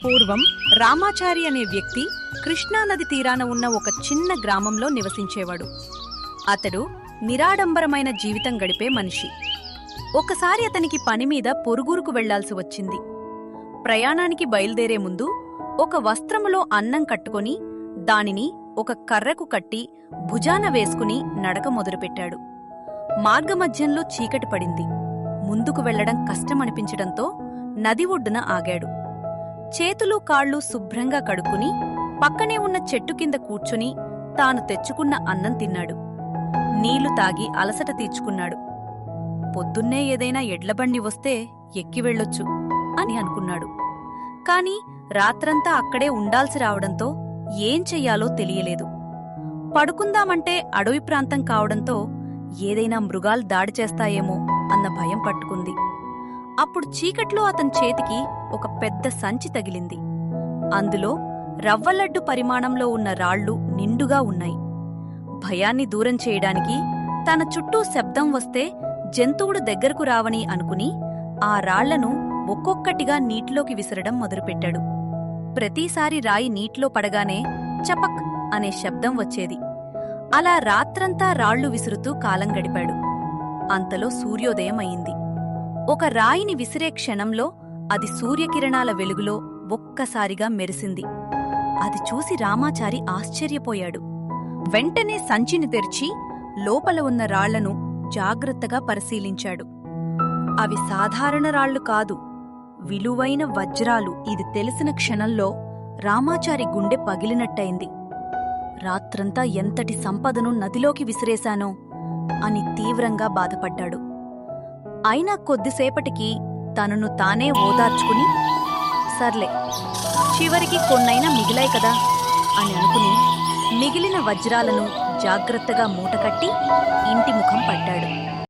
పూర్వం రామాచారి అనే వ్యక్తి కృష్ణానది తీరాన ఉన్న ఒక చిన్న గ్రామంలో నివసించేవాడు. అతడు నిరాడంబరమైన జీవితం గడిపే మనిషి. ఒకసారి అతనికి పనిమీద పొరుగురుకు వెళ్లాల్సి వచ్చింది. ప్రయాణానికి బయలుదేరే ముందు ఒక వస్త్రములో అన్నం కట్టుకొని దానిని ఒక కర్రకు కట్టి భుజాన వేసుకుని నడక మొదలుపెట్టాడు. మార్గమధ్యంలో చీకటి పడింది. ముందుకు వెళ్లడం కష్టమనిపించడంతో నది ఒడ్డున ఆగాడు. చేతులు కాళ్ళు శుభ్రంగా కడుక్కుని పక్కనే ఉన్న చెట్టు కింద కూర్చుని తాను తెచ్చుకున్న అన్నం తిన్నాడు. నీళ్లు తాగి అలసట తీర్చుకున్నాడు. పొద్దున్నే ఏదైనా ఎడ్లబండి వస్తే ఎక్కి వెళ్ళొచ్చు అని అనుకున్నాడు. కాని రాత్రంతా అక్కడే ఉండాల్సి రావడంతో ఏం చెయ్యాలో తెలియలేదు. పడుకుందామంటే అడవి ప్రాంతం కావడంతో ఏదైనా మృగాలు దాడి చేస్తాయేమో అన్న భయం పట్టుకుంది. అప్పుడు చీకట్లో అతని చేతికి ఒక పెద్ద సంచి తగిలింది. అందులో రవ్వలడ్డు పరిమాణంలో ఉన్న రాళ్లు నిండుగా ఉన్నాయి. భయాన్ని దూరం చేయడానికి తన చుట్టూ శబ్దం వస్తే జంతువుడు దగ్గరకు రావని అనుకుని ఆ రాళ్లను ఒక్కొక్కటిగా నీటిలోకి విసరడం మొదలుపెట్టాడు. ప్రతిసారి రాయి నీటిలో పడగానే చపక్ అనే శబ్దం వచ్చేది. అలా రాత్రంతా రాళ్లు విసురుతూ కాలం గడిపాడు. అంతలో సూర్యోదయం అయింది. ఒక రాయిని విసిరే క్షణంలో అది సూర్యకిరణాల వెలుగులో ఒక్కసారిగా మెరిసింది. అది చూసి రామాచారి ఆశ్చర్యపోయాడు. వెంటనే సంచిని తెరిచి లోపల ఉన్న రాళ్లను జాగ్రత్తగా పరిశీలించాడు. అవి సాధారణ రాళ్లు కాదు, విలువైన వజ్రాలు. ఇది తెలిసిన క్షణంలో రామాచారి గుండె పగిలినట్టయింది. రాత్రంతా ఎంతటి సంపదను నదిలోకి విసిరేశానో అని తీవ్రంగా బాధపడ్డాడు. అయినా కొద్దిసేపటికి తనను తానే ఓదార్చుకుని, సర్లే చివరికి కొన్నైనా మిగిలాయి కదా అని అనుకుని మిగిలిన వజ్రాలను జాగ్రత్తగా మూటకట్టి ఇంటి ముఖం పట్టాడు.